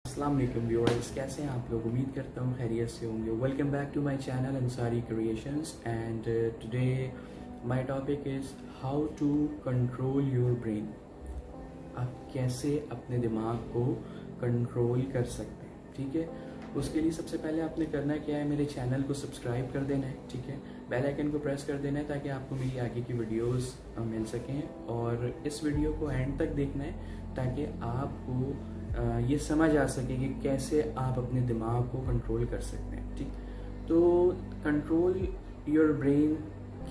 अस्सलाम वालेकुम व्यूअर्स, कैसे हैं आप लोग? उम्मीद करता हूँ खैरियत से होंगे। Welcome back to my channel Ansari creations and today my topic is how to control your brain. आप कैसे अपने दिमाग को कंट्रोल कर सकते हैं, ठीक है। उसके लिए सबसे पहले आपने करना क्या है, मेरे चैनल को सब्सक्राइब कर देना है, ठीक है। बेल आइकन को प्रेस कर देना है ताकि आपको मेरी आगे की वीडियोस मिल सकें, और इस वीडियो को एंड तक देखना है ताकि आपको ये समझ आ सके कि कैसे आप अपने दिमाग को कंट्रोल कर सकते हैं, ठीक। तो कंट्रोल योर ब्रेन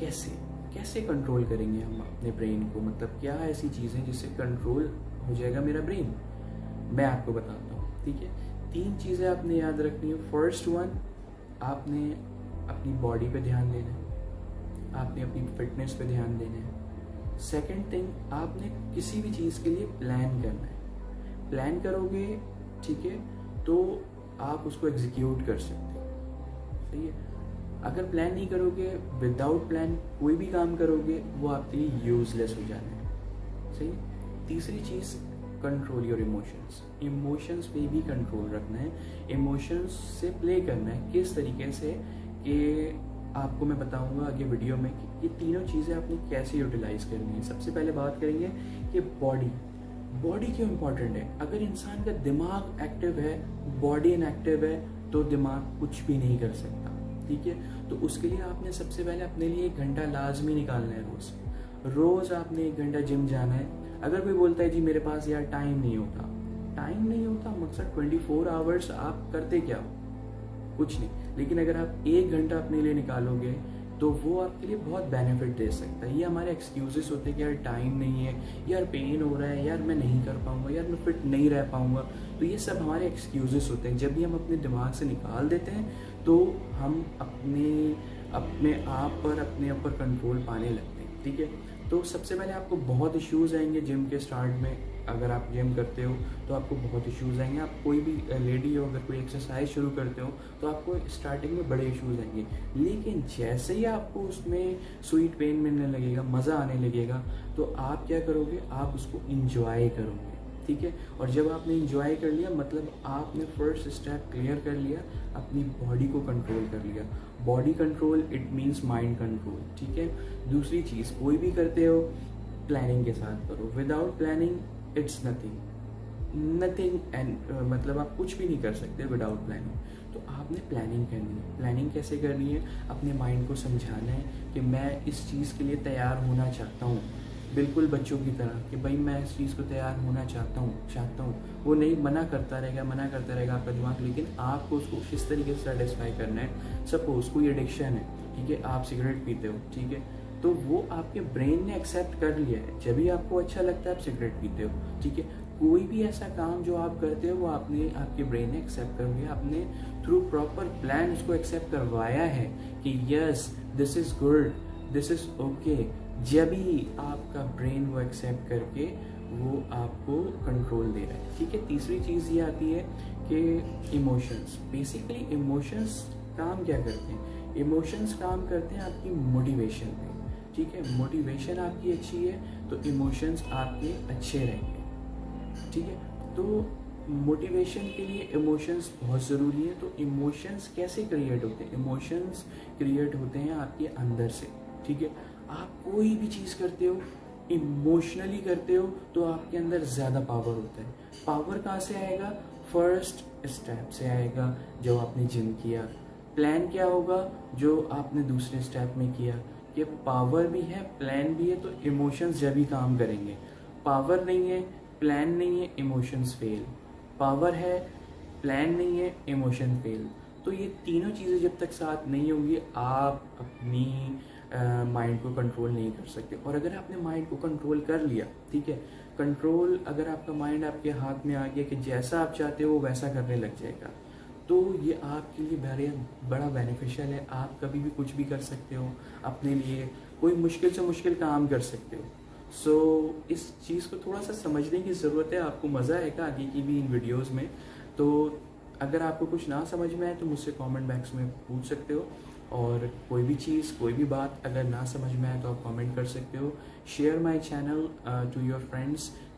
कैसे कैसे कंट्रोल करेंगे हम अपने ब्रेन को, मतलब क्या ऐसी चीज़ें जिससे कंट्रोल हो जाएगा मेरा ब्रेन, मैं आपको बताता हूँ, ठीक है। 3 चीज़ें आपने याद रखनी है। फर्स्ट वन, आपने अपनी बॉडी पे ध्यान देना है, आपने अपनी फिटनेस पे ध्यान देना है। सेकंड थिंग, आपने किसी भी चीज़ के लिए प्लान करना है। प्लान करोगे, ठीक है, तो आप उसको एग्जीक्यूट कर सकते हो, सही है। अगर प्लान नहीं करोगे, विदाउट प्लान कोई भी काम करोगे, वो आपके लिए यूजलेस हो जाना है, सही है। तीसरी चीज़, कंट्रोल योर इमोशंस। इमोशंस पे भी कंट्रोल रखना है, इमोशंस से प्ले करना है। किस तरीके से, कि आपको मैं बताऊंगा आगे वीडियो में कि ये तीनों चीज़ें आपने कैसे यूटिलाइज करनी है। सबसे पहले बात करेंगे कि बॉडी क्यों इम्पॉर्टेंट है। अगर इंसान का दिमाग एक्टिव है, बॉडी इनएक्टिव है, तो दिमाग कुछ भी नहीं कर सकता, ठीक है। तो उसके लिए आपने सबसे पहले अपने लिए 1 घंटा लाजमी निकालना है। रोज आपने 1 घंटा जिम जाना है। अगर कोई बोलता है जी मेरे पास यार टाइम नहीं होता, मकसद 24 आवर्स आप करते क्या हो? कुछ नहीं। लेकिन अगर आप 1 घंटा अपने लिए निकालोगे तो वो आपके लिए बहुत बेनिफिट दे सकता है। ये हमारे एक्सक्यूजेस होते हैं कि यार टाइम नहीं है, यार पेन हो रहा है, यार मैं नहीं कर पाऊंगा, यार मैं फिट नहीं रह पाऊंगा। तो ये सब हमारे एक्सक्यूजेस होते हैं। जब भी हम अपने दिमाग से निकाल देते हैं तो हम अपने आप पर अपने ऊपर कंट्रोल पाने लगते हैं, ठीक है। तो सबसे पहले आपको बहुत इश्यूज आएंगे जिम के स्टार्ट में। अगर आप जिम करते हो तो आपको बहुत इश्यूज आएंगे। आप कोई भी लेडी हो, अगर कोई एक्सरसाइज शुरू करते हो तो आपको स्टार्टिंग में बड़े इश्यूज आएंगे। लेकिन जैसे ही आपको उसमें स्वीट पेन मिलने लगेगा, मज़ा आने लगेगा, तो आप क्या करोगे, आप उसको इंजॉय करोगे, ठीक है। और जब आपने इंजॉय कर लिया, मतलब आपने फर्स्ट स्टेप क्लियर कर लिया, अपनी बॉडी को कंट्रोल कर लिया। Body control it means mind control, ठीक है। दूसरी चीज़, कोई भी करते हो प्लानिंग के साथ करो। Without planning it's nothing and मतलब आप कुछ भी नहीं कर सकते विदाउट प्लानिंग। तो आपने प्लानिंग करनी है। प्लानिंग कैसे करनी है? अपने माइंड को समझाना है कि मैं इस चीज़ के लिए तैयार होना चाहता हूँ, बिल्कुल बच्चों की तरह कि भाई मैं इस चीज़ को तैयार होना चाहता हूँ। वो नहीं, मना करता रहेगा आपका दिमाग, लेकिन आपको उसको किस तरीके से सेटिस्फाई करना है। सपोज कोई एडिक्शन है, ठीक है, आप सिगरेट पीते हो, ठीक है, तो वो आपके ब्रेन ने एक्सेप्ट कर लिया है। जब भी आपको अच्छा लगता है आप सिगरेट पीते हो, ठीक है। कोई भी ऐसा काम जो आप करते हो वो आपके ब्रेन ने एक्सेप्ट कर लिया। आपने थ्रू प्रॉपर प्लान उसको एक्सेप्ट करवाया है कि yes this is good, this is okay. जब भी आपका ब्रेन वो एक्सेप्ट करके वो आपको कंट्रोल दे रहा है, ठीक है। तीसरी चीज़ ये आती है कि इमोशंस। बेसिकली इमोशंस काम क्या करते हैं? इमोशंस काम करते हैं आपकी मोटिवेशन पे, ठीक है। मोटिवेशन आपकी अच्छी है तो इमोशंस आपके अच्छे रहेंगे, ठीक है। तो मोटिवेशन के लिए इमोशंस बहुत ज़रूरी है। तो इमोशंस कैसे क्रिएट होते हैं? इमोशंस क्रिएट होते हैं आपके अंदर से, ठीक है। आप कोई भी चीज़ करते हो, इमोशनली करते हो, तो आपके अंदर ज़्यादा पावर होता है। पावर कहाँ से आएगा? फर्स्ट स्टेप से आएगा, जो आपने जिम किया। प्लान क्या होगा? जो आपने दूसरे स्टेप में किया। कि पावर भी है, प्लान भी है, तो इमोशंस जब भी काम करेंगे। पावर नहीं है, प्लान नहीं है, इमोशंस फेल। पावर है, प्लान नहीं है, इमोशन फेल। तो ये तीनों चीज़ें जब तक साथ नहीं होंगी, आप अपनी माइंड को कंट्रोल नहीं कर सकते। और अगर आपने माइंड को कंट्रोल कर लिया, ठीक है, कंट्रोल, अगर आपका माइंड आपके हाथ में आ गया कि जैसा आप चाहते हो वैसा करने लग जाएगा, तो ये आपके लिए बड़ा बेनिफिशियल है। आप कभी भी कुछ भी कर सकते हो अपने लिए, कोई मुश्किल से मुश्किल काम कर सकते हो। सो इस चीज़ को थोड़ा सा समझने की ज़रूरत है। आपको मज़ा आएगा आगे की भी इन वीडियोस में। तो अगर आपको कुछ ना समझ में आए तो मुझसे कमेंट बॉक्स में पूछ सकते हो, और कोई भी चीज़, कोई भी बात अगर ना समझ में आए तो आप कमेंट कर सकते हो। Share my channel to your friends